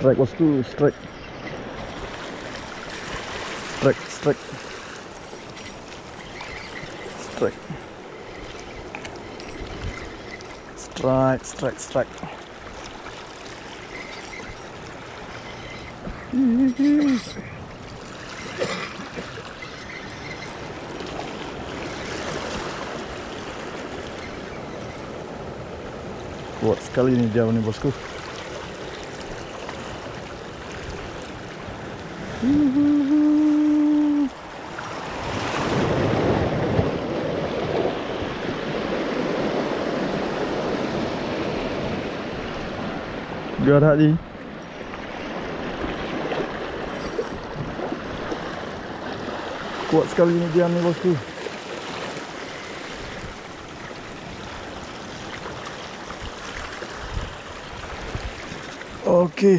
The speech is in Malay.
Strike bosku, strike. Strike, strike. Strike. Strike, strike, strike. Kuat sekali ni jauh ni bosku. Biar hati. Kuat sekali ni dia ni bosku. Okey.